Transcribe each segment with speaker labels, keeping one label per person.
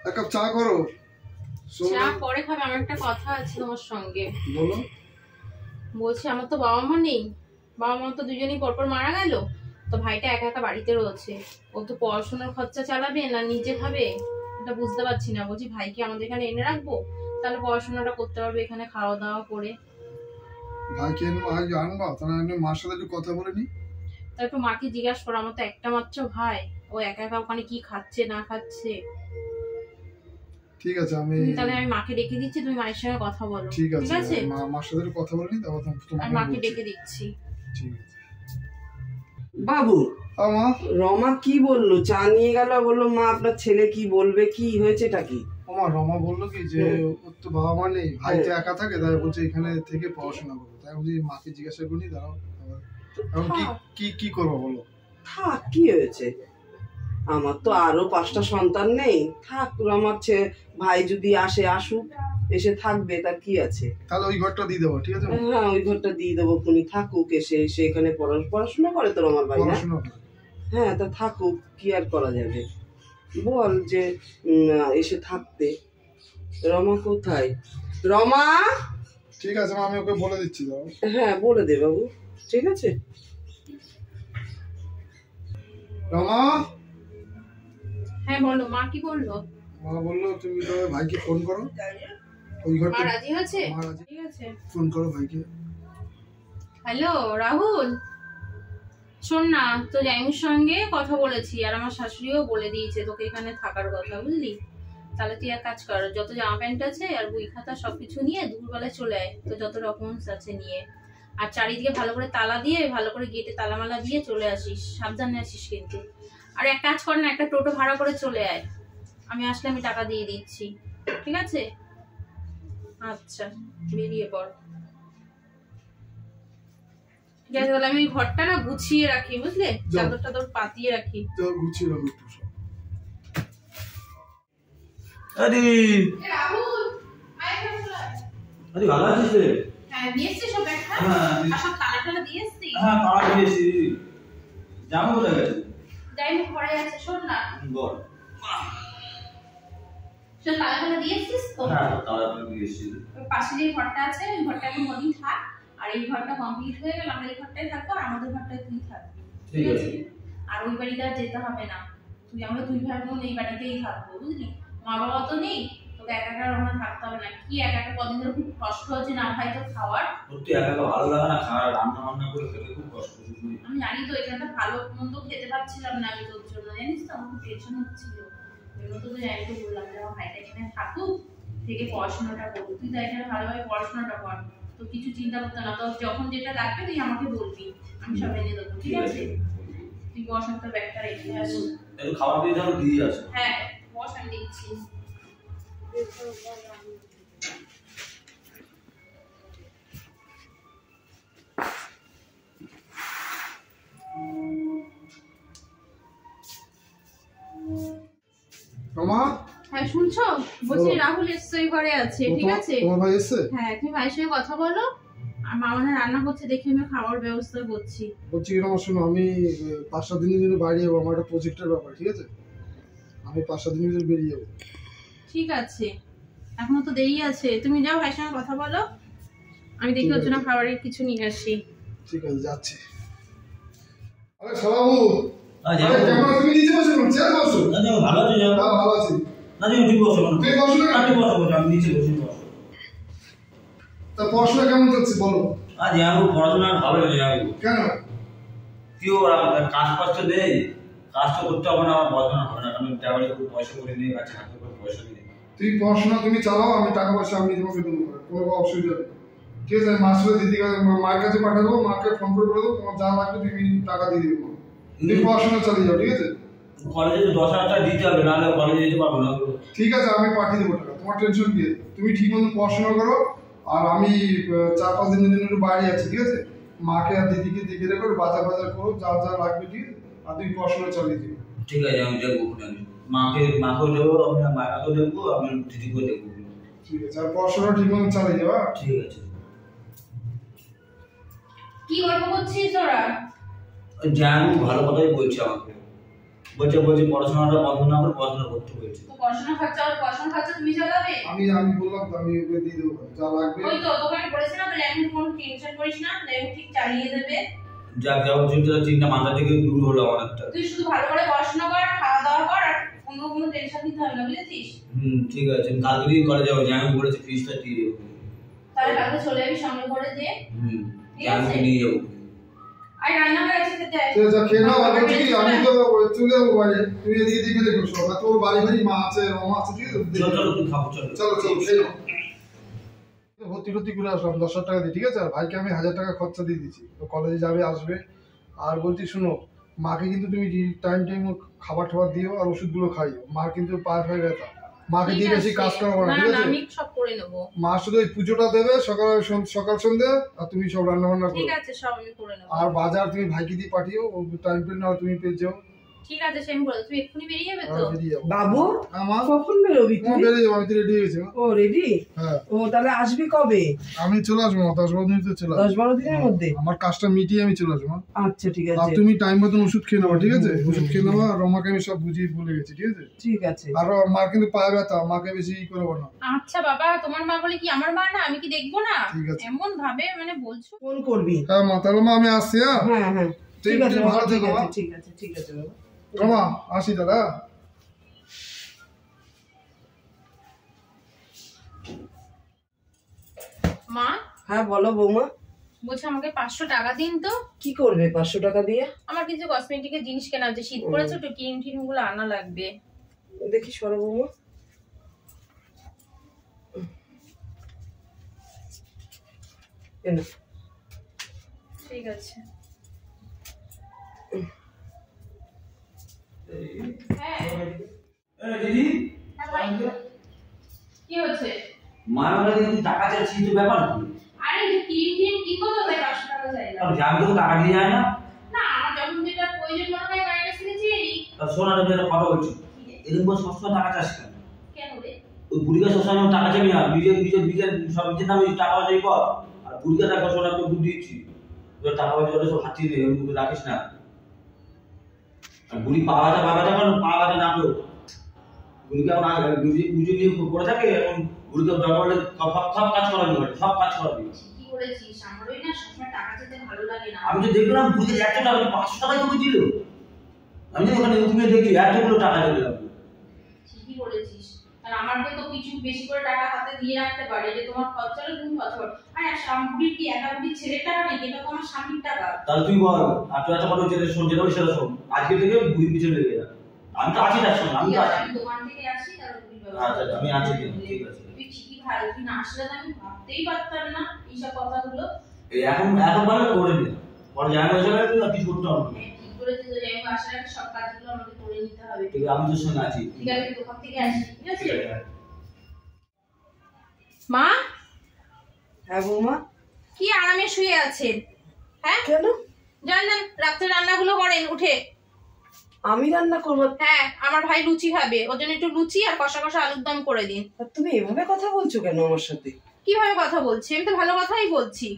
Speaker 1: এক কাপ চা করো।
Speaker 2: চা পরে খাবে, আমার একটা কথা আছে তোমার সঙ্গে।
Speaker 1: বলো।
Speaker 2: বলছি আমার তো বাবা মা নেই, বাবা মা তো দুজনেই পরপর মারা গেল, তো ভাইটা একা একা বাড়িতে রয়েছে। ও তো পড়াশোনার খরচা চালাবে না নিজে খাবে, এটা বুঝতে পারছি না। বলছি ভাইকে আমাদের এখানে এনে রাখবো, তাহলে পড়াশোনাটা করতে পারবে এখানে খাওয়া দাওয়া করে।
Speaker 1: ভাইকে আনবা, তাহলে মার সাথে একটু কথা বলে নি।
Speaker 2: তাই একটু মাকে জিজ্ঞাসা করো, আমার তো একটা মাত্র ভাই, ও একা একা ওখানে কি খাচ্ছে না খাচ্ছে।
Speaker 1: ঠিক আছে, আমি
Speaker 2: তাহলে আমি মাকে ডেকে দিচ্ছি, তুমি মায়ের সঙ্গে কথা বলো।
Speaker 1: ঠিক আছে, মার সাথে কথা বলে নি, তারপর
Speaker 2: তোমাকে মাকে ডেকে দিচ্ছি।
Speaker 1: ঠিক আছে
Speaker 3: বাবু।
Speaker 1: মা,
Speaker 3: রমা কি বললো? চা নিয়ে গেল, বললো মা আপনার ছেলে কি বলবে, কি হয়েছেটা কি?
Speaker 1: রমা বললো কি যে ওর তো বাবা মা নেই, ভাই তো একা থাকে, তাই বলছে এখানে থেকে পড়াশোনা করবো। তাই বলছি মাকে জিজ্ঞাসা করি, দাঁড়াও এখন কি করবো বলো।
Speaker 3: থাক, কি হয়েছে? আমার তো আরো 5টা সন্তান নেই, থাক। আমার ভাই যদি আসে আসুক, এসে থাকবে, তার কি আছে।
Speaker 1: তাহলে ওই ঘরটা দিয়ে দেবো, ঠিক আছে?
Speaker 3: হ্যাঁ, ওই ঘরটা দিয়ে দেবো, উনি থাকুক, এসে এখানে পড়াশোনা করে তো আমার ভাই। হ্যাঁ, তা থাকুক, কি আর করা যাবে। বল যে এসে থাকতে। রমা কোথায়? রমা।
Speaker 1: ঠিক আছে মা, আমি ওকে বলে দিচ্ছি।
Speaker 3: হ্যাঁ, বলে দে বাবু, ঠিক আছে।
Speaker 1: রমা।
Speaker 2: হ্যাঁ বলো, মা কি বললো?
Speaker 1: মা বললো তুমি তো ভাইকে ফোন করো, ওই ঘরটা
Speaker 2: রাজি আছে। ঠিক আছে,
Speaker 1: ফোন করো ভাইকে।
Speaker 2: হ্যালো রাহুল, শোন না, তো জাইমুর সঙ্গে কথা বলেছি, আর আমার শাশুড়িও বলে দিয়েছে তোকে এখানে থাকার কথা, বুঝলি? তাহলে তুই এক কাজ কর, যত জামা প্যান্ট আছে আর বই খাতা সবকিছু নিয়ে দুপুরবেলায় চলে আয়, তো যত ডকুমেন্টস আছে নিয়ে। আর চারিদিকে ভালো করে তালা দিয়ে, ভালো করে গেটে তালামালা দিয়ে চলে আসিস, সাবধানে আসিস কিন্তু। আর এক কাজ কর না, একটা টোটো ভাড়া করে চলে আয়, আমি আসলে আমি টাকা দিয়ে দিচ্ছি, ঠিক আছে? আচ্ছা, বেরিয়ে পড়। ঠিক আছে, তাহলে আমি ঘরটা না গুছিয়ে রাখি, বুঝলে? চাদর টাদর পাতিয়ে রাখি।
Speaker 1: গুছিয়ে রাখি।
Speaker 4: আরে
Speaker 2: রাহুল,
Speaker 4: আরে ভালো আছিস রে?
Speaker 2: হ্যাঁ দিয়েছি সব একটা। আর সব তালা টালা দিয়েছি।
Speaker 4: হ্যাঁ, তালা দিয়েছি। জামা কোথায় গেছে?
Speaker 2: যাই ঘরে আছে, শোন না।
Speaker 4: বল।
Speaker 2: সব তালা টালা দিয়েছিস তো?
Speaker 4: হ্যাঁ, তালা দিয়েছি।
Speaker 2: পাশে যে ঘরটা আছে, ওই ঘরটা এখন কদিন থাক, আর এই ঘরটা কমপ্লিট হয়ে গেলে আমরা এই ঘরটায় থাকবো, আর আমাদের ঘরটায় তুই থাকবি, ঠিক আছে? আর ওই বাড়িতে আর যেতে হবে না, আমরা দুই ভাই বোন এই বাড়িতেই থাকবো, বুঝলি? মা বাবা তো নেই, তোকে একা একা ওখানে থাকতে হবে না। কি একা একা কদিন ধরে খুব কষ্ট হচ্ছে না ভাই তো খাওয়ার।
Speaker 4: সত্যি একা একা ভালো লাগে না, খাওয়া রান্না বান্না করে খেতে খুব কষ্ট হচ্ছে।
Speaker 2: আমি জানি তো, এখানটা ভালো মন্দ খেতে পাচ্ছিলাম না আমি তোর জন্য, জানিস তো, আমার খুব টেনশন হচ্ছিল। ওই মতো তো জানি তো, বললাম যে আমার ভাইটা এখানে থাকুক, থেকে পড়াশোনাটা করবো, তুই তাই এখানে ভালোভাবে পড়াশোনাটা কর, তো কিছু চিন্তা করতে না। তো যখন যেটা লাগবে তুই আমাকে বলবি, আমি সব এনে দেবো, ঠিক আছে? তুই পড়াশোনার তো ব্যাগটা রেখে আসবি।
Speaker 4: একটু খাবার দিয়ে যাবো, দিয়ে আসো।
Speaker 2: হ্যাঁ বস, আমি দিচ্ছি।
Speaker 1: রমা।
Speaker 2: হ্যাঁ শুনছো? বলছি রাহুল এসছে, ওই ঘরে আছে, ঠিক আছে?
Speaker 1: তোমার ভাই এসছে?
Speaker 2: হ্যাঁ, তুমি ভাইয়ের সঙ্গে কথা বলো, আর মা মনে রান্না করছে দেখে আমি খাওয়ার ব্যবস্থা করছি।
Speaker 1: বলছি কি রমা, শোনো, আমি 5-7 দিনের জন্য বাইরে যাবো, আমার একটা প্রজেক্টের ব্যাপার, ঠিক আছে? আমি 5-7 দিনের জন্য বেরিয়ে যাবো।
Speaker 2: ঠিক আছে, এখনো তো দেরি আছে, তুমি যাও ভাইয়ের সঙ্গে কথা বলো, আমি দেখি ওর জন্য খাবারের কিছু নিয়ে আসি।
Speaker 1: ঠিক আছে, যাচ্ছি। আরে সালামু।
Speaker 4: আরে
Speaker 1: কেমন তুমি নিচে বসো, চেয়ার বসো।
Speaker 4: না যাও, ভালো আছি। যাও,
Speaker 1: ভালো আছি।
Speaker 4: না যাও, ঠিক বসো না।
Speaker 1: ঠিক বসো না।
Speaker 4: ঠিক বসো, আমি নিচে বসে বসো।
Speaker 1: তা পড়াশোনা কেমন চলছে বলো?
Speaker 4: আজ আমি পড়াশোনা ভালো হয়ে যাবে।
Speaker 1: কেন?
Speaker 4: কেউ কাজ পাচ্ছ নেই, কাজটা করতে হবে না, আমার পড়াশোনা হবে না, কারণ ট্রাভেলে খুব পয়সা করে নিয়ে গেছে, হাতে করে পয়সা নেই।
Speaker 1: তুই পড়াশোনা তুমি চালাও, আমি টাকা পয়সা আমি তোমাকে দেবো, কোনো অসুবিধা নেই, ঠিক আছে? মাসে দিদি মায়ের কাছে পাঠিয়ে দেবো, মাকে ফোন করে বলে দেবো, তোমার যা লাগবে তুমি টাকা দিয়ে দিবো, তুমি পড়াশোনা চালিয়ে যাও, ঠিক আছে?
Speaker 4: কলেজে তো 10,000 টাকা দিতে হবে, নাহলে কলেজে যেতে পারবো না।
Speaker 1: ঠিক আছে, আমি পাঠিয়ে দেবো টাকা, তোমার টেনশন কি? তুমি ঠিক মতো পড়াশোনা করো, আর আমি 4-5 দিনের জন্য একটু বাইরে আছি, ঠিক আছে? মাকে আর দিদিকে দেখে রেখো, বাজার বাজার করো, যা যা লাগবে, ঠিক আছে? আর তুমি পড়াশোনা চালিয়ে দিও।
Speaker 4: ঠিক আছে, আমি দেখবো, মাকেও দেবো, আমি মায়েরকেও দেখবো, আমি দিদিকেও দেখবো।
Speaker 1: ঠিক আছে, আর পড়াশোনা ঠিক মতো চালিয়ে যাও।
Speaker 4: ঠিক আছে।
Speaker 2: কি গল্প করছিস তোরা?
Speaker 4: জান ভালো কথাই বলছে আমাকে, বলছে পড়াশোনাটা বন্ধ না করে পড়াশোনা করতে হয়েছে।
Speaker 2: তো পড়াশোনা খরচা তুমি চালাবে।
Speaker 1: আমি বললাম তো আমি ওকে দিয়ে দেবো যা লাগবে।
Speaker 2: ওই তো তোকে আমি বলেছি না তাহলে আমি কোনো টেনশন করিস না, লেবু ঠিক চালিয়ে দেবে।
Speaker 4: যাও চিন্তা মাথা থেকে দূর হলো আমার একটা।
Speaker 2: তুই শুধু ভালো করে পড়াশোনা কর, খাওয়া দাওয়া কর, আর কোনো টেনশন নিতে হবে না, বুঝেছিস?
Speaker 4: ঠিক আছে, কালকে দিয়ে করে যাবো, যে আমি বলেছি ফিসটা দিয়ে দেবো।
Speaker 2: তাহলে কালকে চলে যাবি সঙ্গে করে দিয়ে।
Speaker 4: আমি নিয়ে যাবো।
Speaker 2: আর রান্না হয়ে গেছে খেতে আয়।
Speaker 1: যা খেয়ে নাও। আর বলছি কি আমি তো চলে যাবো বাইরে, তুমি এদিকে দিকে দেখো সব। আর তোর বাড়ি মা আছে, রমা আছে, ঠিক আছে?
Speaker 4: চলো তুমি খাবো, চলো
Speaker 1: খেয়ে নাও। ভর্তি করে আসলাম 10,000 টাকা দিয়ে, ঠিক আছে? আর ভাইকে আমি 1000 টাকা খরচা দিয়ে দিচ্ছি, তো কলেজে যাবে আসবে। আর বলছি শুনো, মাকে কিন্তু তুমি টাইম খাবার দিও আর ওষুধগুলো খাইও। মার কিন্তু পায়ে ব্যথা, মাকে দিয়ে বেশি কাজ করাবো না, ঠিক আছে?
Speaker 2: আমি সব করে নেব।
Speaker 1: মা শুধু ওই পুজোটা দেবে সকাল সন্ধ্যে, আর তুমি সব রান্না বান্না করো।
Speaker 2: ঠিক আছে, সব আমি করে নেব।
Speaker 1: আর বাজার তুমি ভাইকে দিয়ে পাঠিও, টাইম নাও তুমি পেয়ে যাও।
Speaker 2: ঠিক আছে, সেম বলে তুমি এক্ষুনি বেরিয়ে যাবে তো?
Speaker 1: বেরিয়ে যাবো।
Speaker 3: বাবু
Speaker 1: আমার
Speaker 3: কখন বেরোবি তুই?
Speaker 1: বেরিয়ে যাবো, আমি তো রেডি হয়ে গেছি।
Speaker 3: ও রেডি?
Speaker 1: হ্যাঁ।
Speaker 3: ও তাহলে আসবি কবে?
Speaker 1: আমি চলে আসবো 10-12 দিনে চলে আসবো।
Speaker 3: 10-12 দিনের মধ্যে?
Speaker 1: আমার কাজটা মিটিয়ে আমি চলে আসবো।
Speaker 3: আচ্ছা ঠিক
Speaker 1: আর
Speaker 3: আছে।
Speaker 1: তুমি টাইম মতন ওষুধ খেয়ে নেবা, ঠিক আছে? ওষুধ খেয়ে নেবা। আর রমাকে আমি সব বুঝিয়ে বলে গেছি, ঠিক আছে?
Speaker 3: ঠিক আছে।
Speaker 1: আর মার কিন্তু পায়ে ব্যথা, মাকে বেশি করবো না।
Speaker 2: আচ্ছা বাবা, তোমার মা বলে কি আমার মা না? আমি কি দেখবো না?
Speaker 1: ঠিক আছে।
Speaker 2: এমন ভাবে বলছো।
Speaker 3: ফোন করবি?
Speaker 1: হ্যাঁ মা, তাহলে মা আমি আসছি।
Speaker 3: হ্যাঁ হ্যাঁ ঠিক আছে,
Speaker 1: ভালো থেকো।
Speaker 3: ঠিক আছে ঠিক আছে বাবা।
Speaker 1: রমা আসি দাদা।
Speaker 2: মা।
Speaker 3: হ্যাঁ বলো বৌমা।
Speaker 2: বলছি আমাকে 500 টাকা দিন তো।
Speaker 3: কি করবে 500 টাকা দিয়ে?
Speaker 2: আমার কিছু কসমেটিকের জিনিস কেনা আছে, শীত পড়েছে তো, ক্রিম গুলো আনা লাগবে।
Speaker 3: দেখি সরো বৌমা।
Speaker 2: ঠিক আছে।
Speaker 4: দিদি
Speaker 2: কি হচ্ছে?
Speaker 4: মায়ের কাছে যদি টাকা চাচ্ছি তো ব্যাপার কি?
Speaker 2: আরে ক্রিম কি করতে তাই 500 টাকা চাইলাম।
Speaker 4: আমি তো টাকা দিয়ে যায় না।
Speaker 2: না, আমার যখন যেটা প্রয়োজন মনে হয় বাইরে থেকে চেয়ে নিই।
Speaker 4: শোনা একটা কথা বলছি, এরকম সবসময় টাকা চাস কেন?
Speaker 2: কেন রে?
Speaker 4: ওই বুড়িকে সবসময় টাকা চাবি না, নিজের সব নিজের নামে টাকা চাই কর। আর বুড়িকে টাকা শোনা তো বুদ্ধি দিচ্ছি, টাকা পয়সা সব হাতিয়ে রাখিস না। আর বুড়ি পাওয়াটা পাওয়াটা না তো বুড়িকে পুজো নিয়ে করে থাকে। এখন বুড়িকে জন্মালে সব কাজ করাবি, সব কাজ করাবি।
Speaker 2: কি করেছিস? আমারই না সবসময় টাকা চাইতে ভালো লাগে না।
Speaker 4: আমি তো দেখলাম বুড়িকে 100 টাকা 500 টাকাই তোকে দিল। আমি ওখানে উঠে দেখি এতগুলো টাকা দিলাম।
Speaker 2: ঠিকই বলেছিস। আর আমাকে তো কিছু বেশি করে টাকা হাতে দিয়ে রাখতে পারে যে তোমার খরচাটা তুমি খরচ করো। আর বুড়ির কি একা বুড়ির ছেলের টাকা নেই, এটা তো আমার স্বামীর টাকা।
Speaker 4: তাহলে তুই বল, আর তুই এত কথা যেটা সেটা শোন। আজকে থেকে বুড়ির পিছনে লেগে যা। আমি তো আছি, তার সঙ্গে আমি তো আছি।
Speaker 2: আমি দোকান থেকে আসি, তাহলে বুড়ির বাবা।
Speaker 4: আচ্ছা আমি আছি, ঠিক আছে।
Speaker 2: তুই ঠিকই ভাই, তুই না আসলে তো আমি ভাবতেই পারতাম না এইসব কথাগুলো।
Speaker 4: এখন ভালো করে নে, পরে জানা হয়ে যাবে তুই কিছু করতে হবে না।
Speaker 2: ঠিক করেছিস, তো যাই হোক আসার আগে সব কাজগুলো আমাকে করে নিতে হবে।
Speaker 4: ঠিক আছে, আমি তোর সঙ্গে আছি।
Speaker 2: ঠিক আছে, দোকান থেকে আসি, ঠিক আছে? মা।
Speaker 3: হ্যাঁ বৌমা।
Speaker 2: কি আরামে শুয়ে আছেন? হ্যাঁ
Speaker 3: কেন?
Speaker 2: যান রাত্রে রান্নাগুলো করেন উঠে।
Speaker 3: আমি রান্না করবো?
Speaker 2: হ্যাঁ, আমার ভাই লুচি খাবে, ওর জন্য একটু লুচি আর কষা কষা আলুর দম করে দিন।
Speaker 3: তুমি এভাবে কথা বলছো কেন আমার সাথে?
Speaker 2: কিভাবে কথা বলছি? আমি তো ভালো কথাই বলছি।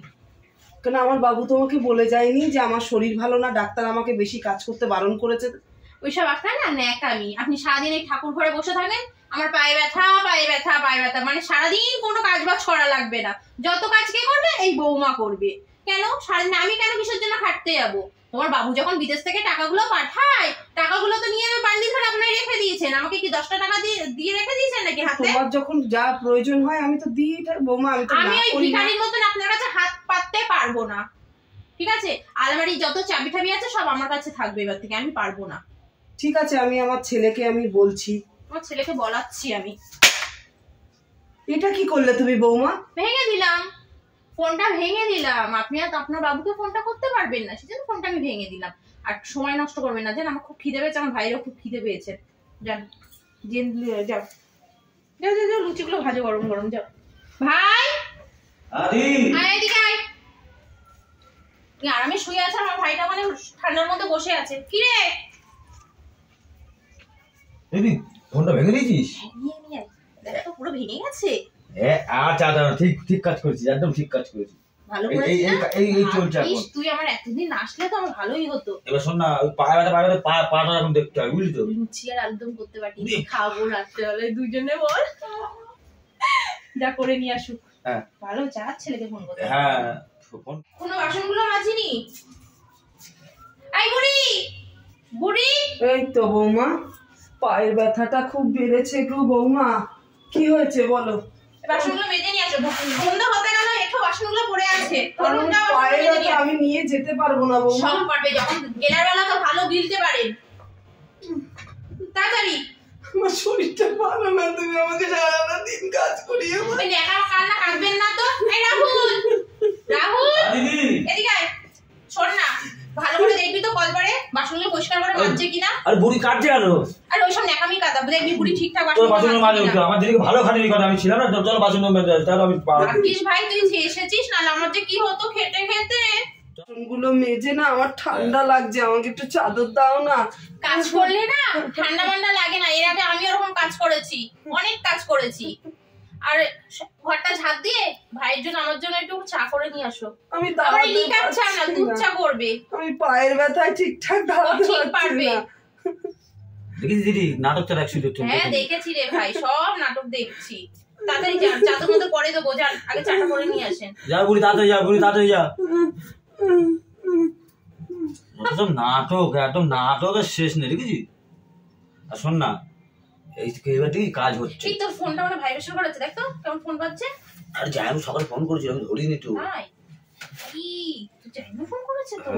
Speaker 3: কেন আমার বাবু তোমাকে বলে যায়নি যে আমার শরীর ভালো না, ডাক্তার আমাকে বেশি কাজ করতে বারণ করেছে?
Speaker 2: ওইসব আপনার না ন্যাকামি। আপনি সারাদিন এই ঠাকুর ঘরে বসে থাকেন, আমার পায়ে ব্যথা পায়ে ব্যথা পায়ে ব্যথা, মানে সারাদিন কোনো কাজ বাজ করা লাগবে না, যত কাজ কে করবে এই বৌমা করবে। কেন সারাদিন আমি কেন কিসের জন্য খাটতে যাবো? তোমার বাবু যখন বিদেশ থেকে টাকাগুলো পাঠায়, টাকাগুলো তো নিয়ে আমি বান্ডিল ধরে আপনার রেখে দিয়েছেন। আমাকে কি 10টা টাকা দিয়ে রেখে দিয়েছেন নাকি হাতে?
Speaker 3: তোমার যখন যা প্রয়োজন হয় আমি তো দিই বৌমা।
Speaker 2: আমি ওই ভিখারির মতন আপনার কাছে হাত পাততে পারবো না, ঠিক আছে? আলমারি যত চাবি টাবি আছে সব আমার কাছে থাকবে এবার থেকে, আমি পারবো না।
Speaker 3: ঠিক আছে, আমি আমার ছেলেকে আমি বলছি।
Speaker 2: আমার ছেলেকে বলাচ্ছি আমি।
Speaker 3: এটা কি করলে তুমি বৌমা?
Speaker 2: ভেঙে দিলাম ফোনটা, ভেঙে দিলাম। আপনি আর আপনার বাবুকে ফোনটা করতে পারবেন না, সেজন্য ফোনটা আমি ভেঙে দিলাম। আর সময় নষ্ট করবেন না, জান আমার খুব খিদে পেয়েছে, আমার ভাইয়েরও খুব খিদে পেয়েছে। যান যাও যাও যাও যাও, লুচিগুলো ভাজো গরম গরম, যাও। ভাই আয় এদিকে আয়। আরামে শুয়ে আছে, আমার ভাইটা মানে ঠান্ডার মধ্যে বসে আছে। কি রে
Speaker 4: দিদি, ফোনটা ভেঙে দিয়েছিস?
Speaker 2: দেখ তো পুরো ভেঙে গেছে।
Speaker 4: আচ্ছা ঠিক কাজ করেছিস, একদম ঠিক কাজ করেছিস।
Speaker 2: ভালো করেছিস না?
Speaker 4: এই চলছে এখন।
Speaker 2: তুই আমার এতদিন আসলে তো আমার ভালোই হতো।
Speaker 4: এবার শোন না, ওই পাটা পাটা এখন দেখতে হয়, বুঝলি তো?
Speaker 2: লুচি আর আলুদম করতে পাঠিয়েছি, খাবো রাত্রেবেলা দুজনে, বল যা করে নিয়ে আসুক।
Speaker 4: হ্যাঁ
Speaker 2: ভালো, যা ছেলেকে ফোন করতে।
Speaker 4: হ্যাঁ
Speaker 2: কোনো বাসনগুলো মাজিনি। এই বুড়ি বুড়ি,
Speaker 3: এই তো বৌমা, পায়ের ব্যথাটা খুব বেড়েছে গো বৌমা, কি হয়েছে বলো?
Speaker 2: বাসনগুলো মেজে নিয়ে আসো, সন্ধ্যা হতে গেল, একটু বাসনগুলো পড়ে আছে।
Speaker 3: পায়ের ব্যথা আমি নিয়ে যেতে পারবো না বৌমা।
Speaker 2: সব পারবে, যখন গেলার বেলা তো ভালো গিলতে পারেন। তাড়াতাড়ি,
Speaker 3: আমার শরীরটা ভালো না, তুমি আমাকে সারাটা দিন কাজ করিয়ে
Speaker 2: একা কান্না কাঁদবেন না তো। এই রাহুল, রাহুল এদিকে আয়। শোন না, ভালো করে দেখবি তো কলপারে বাসনগুলো পরিষ্কার করে মাজছে কিনা।
Speaker 4: আর বুড়ি কাটছে কেন?
Speaker 2: আর ওইসব ন্যাকামি কাঁদা, দেখবি বুড়ি ঠিকঠাক
Speaker 4: তোর
Speaker 2: বাসন
Speaker 4: বাসন মাজে উঠো, আমার দিদিকে ভালো খাটনি কথা, আমি ছিলাম না, চল বাসন মাজে, তাহলে আমি পারবো।
Speaker 2: ভাগ্যিস ভাই তুই এসেছিস, না আমার যে কি হতো খেতে খেতে।
Speaker 3: বাসনগুলো মেজে না আমার ঠান্ডা লাগছে, আমাকে একটু চাদর দাও না।
Speaker 2: কাজ করলে না ঠান্ডা মান্ডা লাগে না, এর আগে আমি ওরকম কাজ করেছি, অনেক কাজ করেছি। আর ঘরটা ঝাঁট দিয়ে ভাইয়ের জন্য আমার জন্য একটু চা করে নিয়ে আসো।
Speaker 3: আমি
Speaker 2: আবার লিকার চা না, দুধ চা করবে।
Speaker 3: আমি পায়ের ব্যথায় ঠিকঠাক দাঁড়াতে
Speaker 2: ঠিক
Speaker 3: পারছি
Speaker 2: পারবে।
Speaker 3: না।
Speaker 4: দেখিস দিদি নাটকটা দেখছিল তো?
Speaker 2: হ্যাঁ দেখেছি রে ভাই, সব নাটক দেখছি। তাড়াতাড়ি যান, চাদর মতো করে দেবো, যান আগে চাটা করে নিয়ে আসেন।
Speaker 4: যা বুড়ি তাড়াতাড়ি যা, বুড়ি তাড়াতাড়ি যা। সব নাটক, একদম নাটকের শেষ নেই, দেখেছিস? আর শোন না, এইবার ঠিকই কাজ হচ্ছে।
Speaker 2: ঠিক, তোর ফোনটা মানে ভাইব্রেশন করেছে, দেখ তো কেমন ফোন বাজছে।
Speaker 4: আর যাই আমি সকালে ফোন করেছিলাম, আমি ধরিনি তো।
Speaker 2: ভাই কি তুই জাইনু ফোন করেছে তো?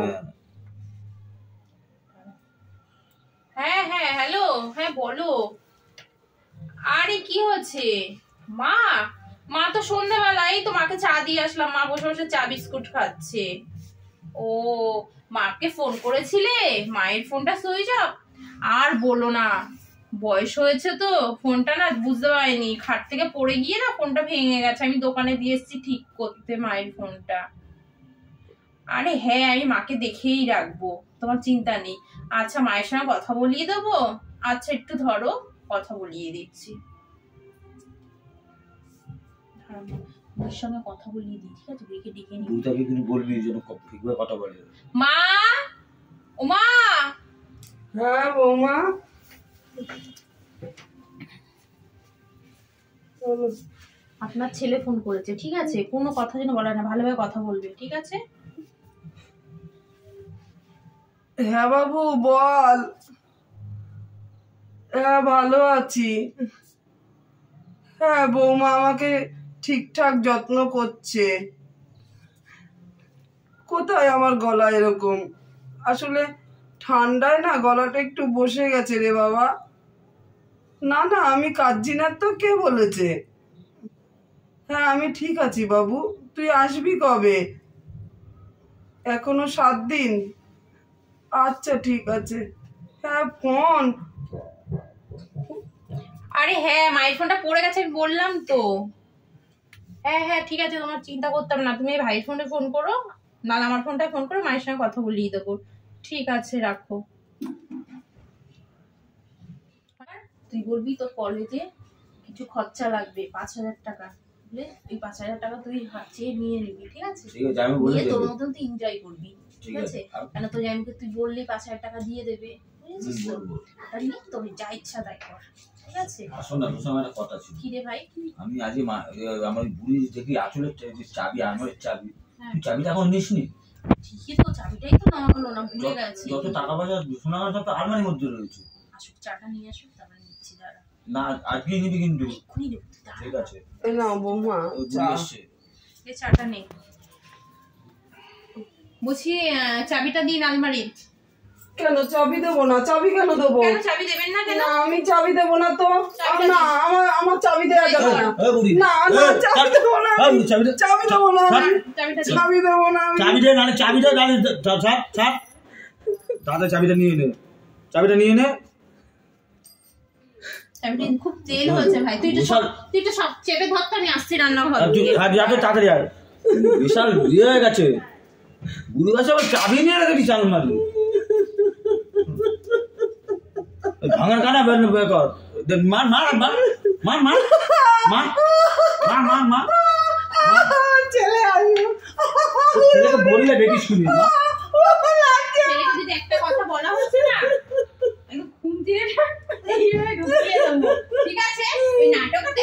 Speaker 2: হ্যাঁ হ্যাঁ হ্যালো, হ্যাঁ বলো। আরে কি হচ্ছে? মা মা তো সন্ধ্যাবেলায় তো মাকে চা দিয়ে আসলাম, মা বসে বসে চা বিস্কুট খাচ্ছে। ও মাকে ফোন করেছিলে, মায়ের ফোনটা সুইচ অফ। আর বলো না, বয়স হয়েছে তো, ফোনটা না বুঝতে পারিনি, খাট থেকে পড়ে গিয়ে না ফোনটা ভেঙে গেছে। আমি দোকানে দিয়ে এসেছি ঠিক করতে মায়ের ফোনটা। আরে হ্যাঁ, আমি মাকে দেখেই রাখবো, তোমার চিন্তা নেই। আচ্ছা মায়ের সঙ্গে কথা বলিয়ে দেবো। আচ্ছা একটু ধরো, কথা বলিয়ে দিচ্ছি। মায়ের সঙ্গে কথা বলিয়ে দিই, ঠিক আছে? বুড়িকে ডেকে নি।
Speaker 4: বুড়িটাকে কিন্তু বলবি যেন ঠিকভাবে কথা বলে।
Speaker 2: মা, ও মা।
Speaker 3: হ্যাঁ বৌমা,
Speaker 2: আপনার ছেলে ফোন করেছে, ঠিক আছে? কোনো কথা যেন বলে না, ভালোভাবে কথা বলবে, ঠিক আছে?
Speaker 3: হ্যাঁ বাবু বল। হ্যাঁ ভালো আছি। হ্যাঁ বৌমা আমাকে ঠিকঠাক যত্ন করছে। কোথায় আমার গলা এরকম? আসলে ঠান্ডায় না গলাটা একটু বসে গেছে রে বাবা। না না আমি কাঁদছি না তো, কে বলেছে? হ্যাঁ আমি ঠিক আছি বাবু, তুই আসবি কবে? এখনো 7 দিন? আচ্ছা ঠিক আছে। হ্যাঁ ফোন।
Speaker 2: আরে হ্যাঁ, মায়ের ফোনটা পড়ে গেছে, আমি বললাম তো। হ্যাঁ হ্যাঁ ঠিক আছে, তোমার চিন্তা করতাম না, তুমি ভাইয়ের ফোনে ফোন করো, নাহলে আমার ফোনটায় ফোন করো, মায়ের সঙ্গে কথা বলিয়ে দেবো। ঠিক আছে রাখো। তুই বলবি তোর কলেজে কিছু খরচা লাগবে 5,000 টাকা, বুঝলে? ওই 5,000 টাকা তুই হাত চেয়ে নিয়ে নিবি, ঠিক আছে?
Speaker 4: ঠিক আছে আমি বলে
Speaker 2: নিয়ে
Speaker 4: দেব।
Speaker 2: তোর মতন তুই এনজয় করবি, ঠিক আছে? কেন তোর জামাইকে তুই বললি 5,000 টাকা দিয়ে দেবে, বুঝেছিস তো? আর নিয়ে তোর যা ইচ্ছা তাই কর, ঠিক আছে?
Speaker 4: আসুন না, তোর সঙ্গে একটা কথা ছিল।
Speaker 2: কি রে ভাই?
Speaker 4: আমি আজ আমার বুড়ি দেখি আসলের চাবি, আনবারের চাবি, তুই চাবিটা এখন নিসনি?
Speaker 2: ঠিকই তো, চাবিটাই তো নেওয়া হলো না, ভুলে গেছি।
Speaker 4: যত টাকা পয়সা সোনা সব তো আলমারির মধ্যে রয়েছে।
Speaker 2: আসুক, চাটা নিয়ে আসুক, তারপরে নিচ্ছি, দাঁড়া।
Speaker 4: না আজকে নিবি কিন্তু।
Speaker 2: এক্ষুনি দেবো, দাঁড়া।
Speaker 4: ঠিক আছে,
Speaker 3: না বৌমা
Speaker 4: ওই বুড়ি এসছে।
Speaker 2: এই চাটা নে। বলছি চাবিটা দিন আলমারির।
Speaker 3: কেন চাবি দেবো না? চাবি কেন দেবো?
Speaker 2: কেন চাবি দেবেন না কেন?
Speaker 3: না আমি চাবি দেবো না তো। না আমার চাবি দেওয়া যাবে না। না না চাবি দেবো না, চাবি দেবো না,
Speaker 2: চাবিটা দিন।
Speaker 3: চাবি দেবো না।
Speaker 4: চাবি দে, নাহলে চাবিটা ছাপ দাদা, চাবিটা নিয়ে নে, চাবিটা নিয়ে নে।
Speaker 2: চাবিটা দিন, খুব তেল হয়েছে ভাই, তুই একটু সব চেপে ধরতে, আমি আসছি রান্নাঘর।
Speaker 4: তাড়াতাড়ি আয়, বিশাল বিয়ে হয়ে গেছে। বুড়ি গাছে আবার চাবি নিয়ে রেখেছি আলমারি। ভাঙার কানা বের কর, মার মার মার মার মার মার মার মার মার
Speaker 3: ছেলে আসবে।
Speaker 4: ছেলেকে বললে দেখিস শুনি না
Speaker 2: ছেলেকে যদি একটা কথা বলা হচ্ছে না একদম খুঁজে এইভাবে ঢুকিয়ে দেবো, ঠিক আছে? ওই নাটকটা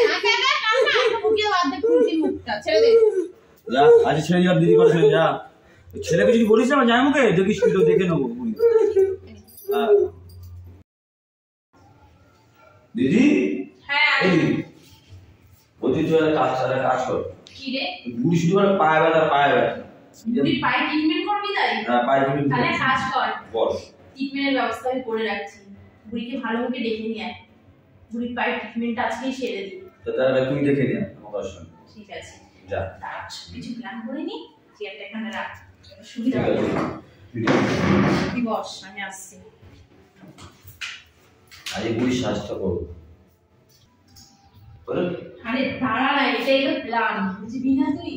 Speaker 2: ঢুকিয়ে বাদ দে খুঁজির মুখটা, ছেড়ে দে।
Speaker 4: যা আজ ছেড়ে যা, দিদি করে ছেড়ে যা। ছেলেকে যদি বলিস না যাই মুখে দেখিস কিন্তু দেখে নেবো বুড়ি। দিদি
Speaker 2: হ্যাঁ
Speaker 4: বলছি তুই একটা কাজ কর।
Speaker 2: কি রে?
Speaker 4: বুড়ি শুধু করে পায়ে ব্যথা
Speaker 2: তুই পায়ে ট্রিটমেন্ট করবি তাই?
Speaker 4: হ্যাঁ পায়ে ট্রিটমেন্ট।
Speaker 2: তাহলে কাজ কর,
Speaker 4: বল।
Speaker 2: ট্রিটমেন্টের ব্যবস্থা আমি করে রাখছি। বুড়িকে ভালো মুখে ডেকে নিয়ে আয়, বুড়ির পায়ে ট্রিটমেন্ট আজকেই সেরে দিই।
Speaker 4: তাহলে তুই দেখে নিয়ে আমার সঙ্গে।
Speaker 2: ঠিক আছে
Speaker 4: যা
Speaker 2: কিছু প্ল্যান করে নি, চেয়ারটা এখানে রাখ, সুবিধা
Speaker 4: ঠিক
Speaker 2: হবে।
Speaker 4: আছে
Speaker 2: তুই বস, আমি আসছি।
Speaker 4: আজ বুড়ি স্বাস্থ্য করবো।
Speaker 2: আরে দাঁড়া না, এটাই তো প্ল্যান, বুঝবি না তুই?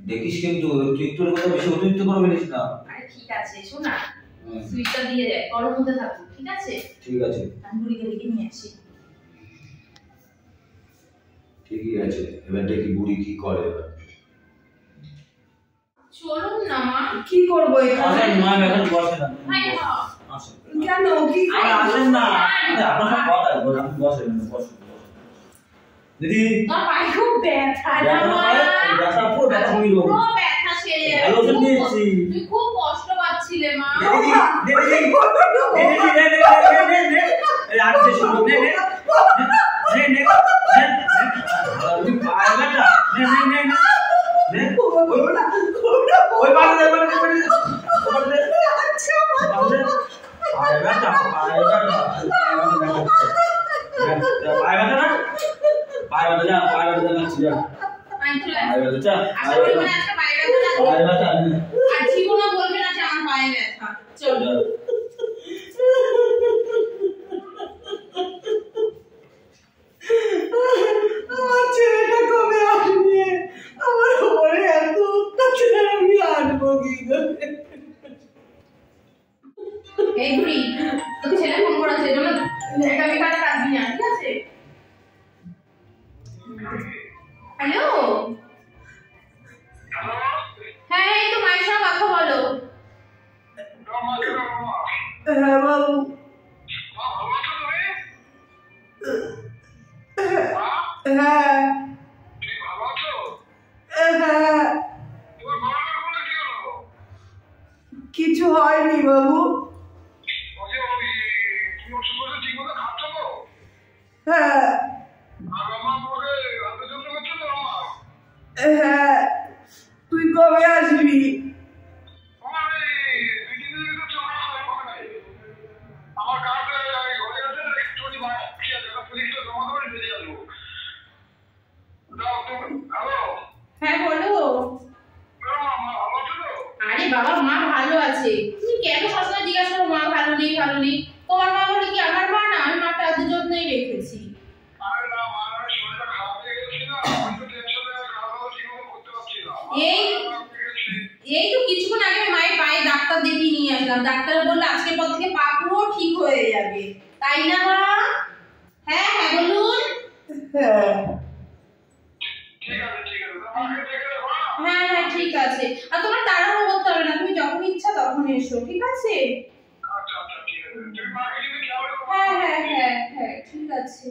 Speaker 4: দেখিস কিন্তু তুই একটু কথা বেশি অতিরিক্ত করে ফেলিস না।
Speaker 2: আরে ঠিক আছে, শোনা সুইচটা দিয়ে দে, গরম হতে থাকুক, ঠিক আছে?
Speaker 4: ঠিক আছে
Speaker 2: আমি বুড়িকে ডেকে নিয়ে আসি।
Speaker 4: ঠিকই আছে, এবার দেখি বুড়ি কি করে। এবার
Speaker 2: চলুন না মা।
Speaker 3: কি করবো এখানে?
Speaker 4: আসেন মা, এখন বসে না।
Speaker 2: হাই মা।
Speaker 4: আসেন
Speaker 3: কেন কি
Speaker 4: আরে আসেন না, আরে আপনার সব কথা বলেন, আপনি বসেন বসেন। দিদি
Speaker 2: তোর পায়ে খুব ব্যথা না
Speaker 4: ব্যথা
Speaker 2: মা?
Speaker 4: পায়? ব্যথা পুরো ব্যথা কমিয়ে দেবো।
Speaker 2: পুরো ব্যথা সেরে যাবে।
Speaker 4: ভালো ওষুধ দিয়েছি।
Speaker 2: তুই খুব কষ্ট পাচ্ছিলে মা।
Speaker 4: দিদি দিদি দিদি নে নে নে নে এই আর দেশ নে নে নে নে তুই পায়ে ব্যথা নে নে নে নে ওই পায়ে দে পায়ে দে পায়ে ব্যথা পায়ে ব্যথা না ছিল
Speaker 2: আমি চলে
Speaker 4: পায়ে ব্যথা
Speaker 2: আশা করি মানে আজকে পায়ে ব্যথা না।
Speaker 4: পায়ে ব্যথা
Speaker 2: আর জীবনে বলবে না যে আমার পায়ে ব্যথা। চল।
Speaker 3: আমার ছেলেটা কবে আসবে? আমার উপরে এত অত্যাচার, আমি আসবো কি করে?
Speaker 2: এই বুড়ি, তোর ছেলে ফোন করেছে, এজন্য আমি কাটা কাটবি না, ঠিক আছে? হ্যালো, হ্যাঁ এই তো মায়ের সঙ্গে কথা বলো।
Speaker 3: হ্যাঁ বাবু, হ্যাঁ হ্যাঁ, কিছু হয়নি বাবু। হ্যাঁ হ্যাঁ, তুই কবে আসবি?
Speaker 2: হ্যাঁ বলো। আরে বাবা মা ভালো আছে, তুমি কেন সবসময় জিজ্ঞাসা করো মা ভালো নেই ভালো নেই? তোমার মা বলে কি আমার মা না? আমি মাকে এত যত্নই রেখেছি। এই এই তো কিছুক্ষণ আগে মায়ের পায়ে ডাক্তার দেখিয়ে নিয়ে আসলাম, ডাক্তার বললো আজকের পর থেকে পা পুরো ঠিক হয়ে যাবে, তাই না মা? হ্যাঁ হ্যাঁ বলুন।
Speaker 3: হ্যাঁ
Speaker 2: হ্যাঁ হ্যাঁ ঠিক আছে, আর তোমার তাড়াহুড়ো করতে হবে না, তুমি যখন ইচ্ছা তখন এসো, ঠিক আছে? হ্যাঁ হ্যাঁ হ্যাঁ হ্যাঁ ঠিক আছে।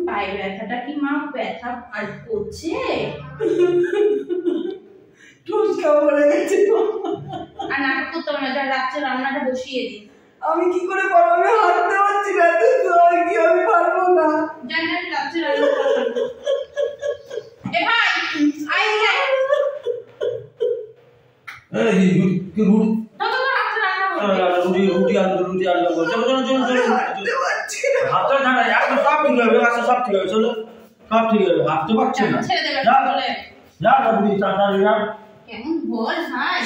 Speaker 2: পায়ে ব্যথাটা কি মা ব্যথা আর করছে?
Speaker 3: টুসকা পড়ে গেছে।
Speaker 2: আর নাটক করতে হবে না, যা রাত্রে রান্নাটা বসিয়ে দিই।
Speaker 3: আমি কি করে পারবো? আমি হাঁটতে পারছি না, কি আমি পারবো না।
Speaker 2: জানি না রাত্রে রান্না বসাবো। এ ভাই আয় যাই।
Speaker 4: এই কি রুটি
Speaker 2: তো রাত্রে রান্না করবে।
Speaker 4: রুটি আর চলো চলো চলো চলো
Speaker 3: হাঁটতে পারছি না।
Speaker 4: হাতটা ঠান্ডা একদম সব ঠিক হবে, আচ্ছা সব ঠিক হবে, চলো সব ঠিক হবে, হাঁটতে পারছি না।
Speaker 2: ছেড়ে দেবে
Speaker 4: যা
Speaker 2: চলে।
Speaker 4: যা রুটি তাড়াতাড়ি যা।
Speaker 2: কেমন বল ভাই,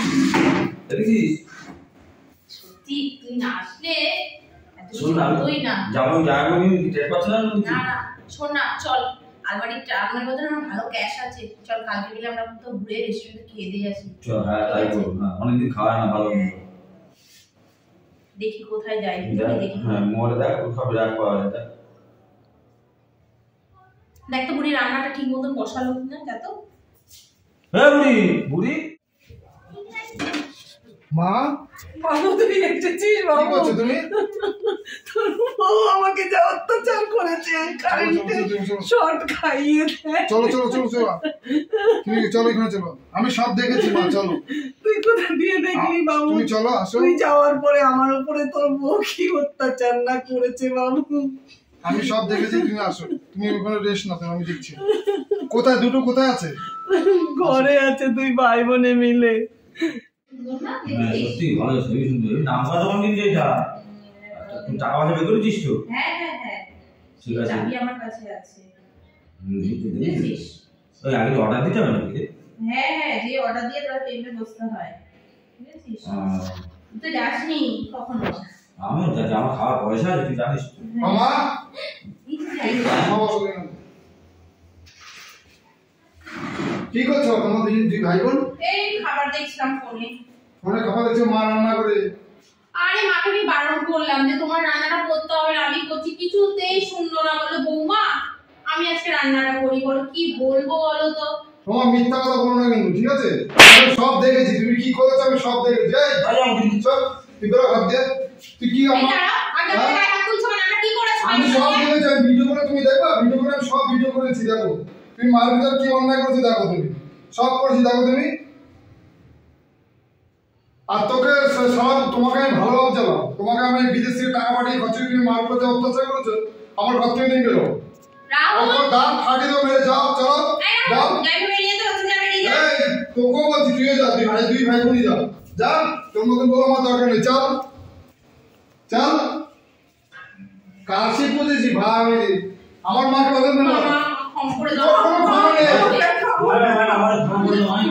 Speaker 4: দেখছিস
Speaker 2: সত্যি তুই না আসলে এত
Speaker 4: শোন না,
Speaker 2: তুই না
Speaker 4: যাবো আমি টের পাচ্ছিলাম
Speaker 2: না না শোন না, চল আলমারিটা আমার মধ্যে আমার ভালো ক্যাশ আছে, চল কালকে মিলে আমরা কোথাও ঘুরে রেস্টুরেন্টে খেয়ে দিয়ে আসি।
Speaker 4: চল হ্যাঁ তাই করো, হ্যাঁ অনেকদিন খাওয়া না ভালো
Speaker 2: দেখি কোথায় যাই,
Speaker 4: দেখ,
Speaker 2: দেখি।
Speaker 4: হ্যাঁ মোবাইলে দেখ সব রাখ পাওয়া যায়।
Speaker 2: দেখ তো বুড়ি রান্নাটা ঠিক মতন বসালো না, যা তো।
Speaker 4: হ্যাঁ বুড়ি বুড়ি
Speaker 1: মা
Speaker 3: বাবু তুই এসেছিস
Speaker 1: কি
Speaker 3: বাবু?
Speaker 1: করছো তুমি?
Speaker 3: তোর বউ আমাকে যা অত্যাচার করেছে, কারেন্টে শর্ট খাইয়ে দেয়।
Speaker 1: চলো চলো চলো চলো তুমি চলো এখানে চলো, আমি সব দেখেছি মা, চলো
Speaker 3: তুই কোথা দিয়ে দেখলি বাবু?
Speaker 1: তুমি চলো আসো।
Speaker 3: তুই যাওয়ার পরে আমার উপরে তোর বউ কি অত্যাচার না করেছে বাবু।
Speaker 1: আমি সব দেখেছি, তুমি আসো, তুমি ওখানে রেস্ট নাও, আমি দেখছি। কোথায় দুটো কোথায় আছে?
Speaker 3: ঘরে আছে দুই ভাই বোনে মিলে।
Speaker 4: হ্যাঁ সত্যি ভালো, ছবি সুন্দর। নাম করা দোকান কিন্তু এটা। তুমি টাকা পয়সা বের করেছিস তো?
Speaker 2: হ্যাঁ হ্যাঁ হ্যাঁ,
Speaker 4: ঠিক আছে।
Speaker 2: চাবি আমার কাছে আছে।
Speaker 4: বুঝেছিস? ওই আগে অর্ডার দিতে হবে নাকি রে?
Speaker 2: হ্যাঁ হ্যাঁ, যে অর্ডার দিয়ে তার টেবিলে বসতে হয়, বুঝেছিস? তুই তো যাসনি কখনো।
Speaker 4: আমিও যাচ্ছি, আমার খাওয়ার পয়সা আছে, তুই জানিস তো।
Speaker 1: মামা
Speaker 2: এই যে যাই।
Speaker 1: মা বসো এখানে। কি করছো তোমার দুই ভাই বোন?
Speaker 2: এই খাবার দেখছিলাম ফোনে।
Speaker 1: ফোনে খাবার দেখছো, মা রান্না করে।
Speaker 2: আরে মাকে আমি বারণ করলাম যে তোমার রান্নাটা করতে হবে না, আমি করছি, কিছুতেই শুনলো না। বললো বৌমা আমি আজকে রান্নাটা করি। বলো কি বলবো বলো তো।
Speaker 1: তোমার মিথ্যা কথা বলো না কিন্তু, ঠিক আছে? আমি সব দেখেছি, তুমি কি করেছো আমি সব দেখেছি। এই
Speaker 4: আরে আমি
Speaker 1: চল তুই বেরো ঘর দিয়ে। তুই কি
Speaker 2: এই
Speaker 1: আমার
Speaker 2: দাঁড়াও, আগে
Speaker 1: হ্যাঁ?
Speaker 2: থেকে গায়ে হাত তুলছো না, আমরা কি করেছো?
Speaker 1: আমি সব দেখেছি, আমি ভিডিও করে, তুমি দেখবা ভিডিও করে, আমি সব ভিডিও করেছি, দেখো তুমি মার ভিতর কি অন্যায় করেছি দেখো, তুমি সব করেছি দেখো তুমি। আর তোকে সারা তোমাকে আমি ভালো ভাবছিলাম, তোমাকে আমি বিদেশ থেকে টাকা পাঠিয়ে খরচ করে তুমি মার উপর যে অত্যাচার করেছো, আমার ঘর থেকে নিয়ে বেরো।
Speaker 2: রাহুল,
Speaker 1: ওর দাঁত ফাটিয়ে দেবো, মেরে যাও চলো যাও।
Speaker 2: যাই বেরিয়ে তো হচ্ছে, যাবে বেরিয়ে যা।
Speaker 1: এই তোকেও বলছি তুই যা, তুই দুই ভাই বোনই যাও, যা, তোর মতন বলো আমার দরকার নেই, চল চল। কাশি বুঝেছি ভাই, আমার মাকে বলেন না,
Speaker 2: মামা ক্ষমা করে দাও।
Speaker 1: তোর কোনো ক্ষমা নেই।
Speaker 4: আমার ক্ষমা করে দাও, আমি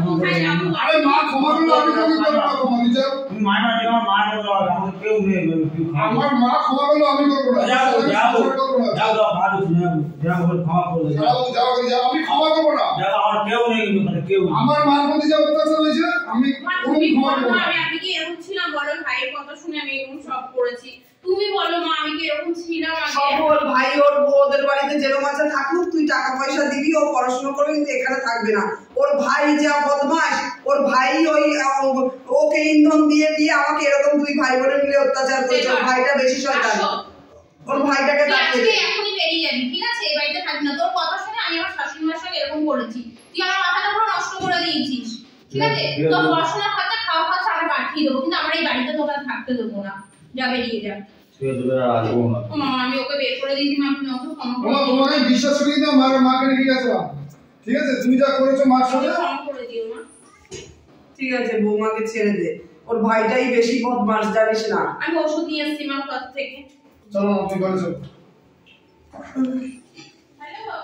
Speaker 2: কোথায় যাবো?
Speaker 1: আরে মা ক্ষমা করলে আমি তোকে করবো না, ক্ষমা দিতে
Speaker 4: তুমি মায়ের বাড়ি, আমার মায়ের কথা বলো, আমাদের কেউ নেই, কেউ খাবে না।
Speaker 1: আমার মা ক্ষমা করলে আমি করবো না,
Speaker 4: যাও যাও
Speaker 1: আমি করবো না।
Speaker 4: যাও যাও, মা তো শুনে যাও, বলে ক্ষমা করে দাও।
Speaker 1: যাও যাও যাও, আমি ক্ষমা করবো না।
Speaker 4: যাও, আমার কেউ নেই কিন্তু, মানে কেউ নেই।
Speaker 1: আমার মার প্রতি যে অত্যাচার হয়েছে আমি
Speaker 2: মা,
Speaker 1: কোনো
Speaker 2: তুমি
Speaker 1: ক্ষমা
Speaker 2: বলো
Speaker 1: করবো
Speaker 2: না,
Speaker 1: না।
Speaker 2: আমি কি এরকম ছিলাম বলো? ভাইয়ের কথা শুনে আমি এরকম সব করেছি। তুমি বলো মা, আমি কি এরকম ছিলাম
Speaker 3: সব
Speaker 2: আগে?
Speaker 3: ওর ভাই ওর ওদের বাড়িতে যেরকম আছে থাকুক, তুই টাকা পয়সা দিবি, ও পড়াশোনা করবে, কিন্তু এখানে থাকবে না। ওর ভাই যা বদমাস, ওর ভাই ওই ওকে ইন্ধন দিয়ে দিয়ে আমাকে এরকম দুই ভাই বোনে মিলে অত্যাচার করেছে। ওর ভাইটা বেশি শয়তান,
Speaker 2: আসো।
Speaker 3: ওর ভাইটাকে
Speaker 2: তুই
Speaker 3: ডাকতে
Speaker 2: আজকে
Speaker 3: দে।
Speaker 2: এখনই বেরিয়ে যাবি, ঠিক আছে? এই বাড়িতে থাকবি না। তোর কথা শুনে আমি আমার শাশুড়ি মার সঙ্গে এরকম করেছি। তুই আমার মাথাটা পুরো নষ্ট করে দিয়েছিস, ঠিক আছে? তোর পড়াশোনার খরচা, খাওয়া খরচা আমরা পাঠিয়ে দেবো, কিন্তু আমরা এই বাড়িতে তোকে আর থাকতে দেবো না। যা বেরিয়ে যা।
Speaker 4: ঠিক আছে, তোরা আর আসবো না।
Speaker 2: ও মা, আমি ওকে বের করে দিয়েছি, মা তুমি ওকে ক্ষমা করে
Speaker 1: তোমার
Speaker 2: দিও।
Speaker 1: তোমাকে আমি বিশ্বাস করি না, মাকে রেখে গেছিলাম, ঠিক আছে? তুমি যা করেছো মার সাথে,
Speaker 2: ওকে ক্ষমা করে দিও মা।
Speaker 3: ঠিক আছে, বৌমাকে ছেড়ে দে, ওর ভাইটাই বেশি বদমাস, জানিস না?
Speaker 2: আমি ওষুধ নিয়ে এসেছি মার কাছ থেকে।
Speaker 1: চলো মা তুমি ঘরে চলো।
Speaker 2: হ্যালো।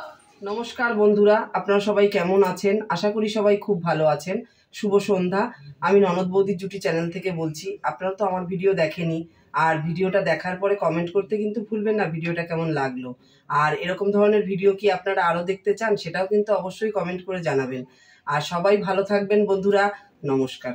Speaker 3: নমস্কার বন্ধুরা, আপনারা সবাই কেমন আছেন? আশা করি সবাই খুব ভালো আছেন। শুভ সন্ধ্যা। আমি ননদ বৌদির জুটি চ্যানেল থেকে বলছি। আপনারা তো আমার ভিডিও দেখেনি, আর ভিডিওটা দেখার পরে কমেন্ট করতে কিন্তু ভুলবেন না ভিডিওটা কেমন লাগলো। আর এরকম ধরনের ভিডিও কি আপনারা আরও দেখতে চান, সেটাও কিন্তু অবশ্যই কমেন্ট করে জানাবেন। আর সবাই ভালো থাকবেন বন্ধুরা। নমস্কার।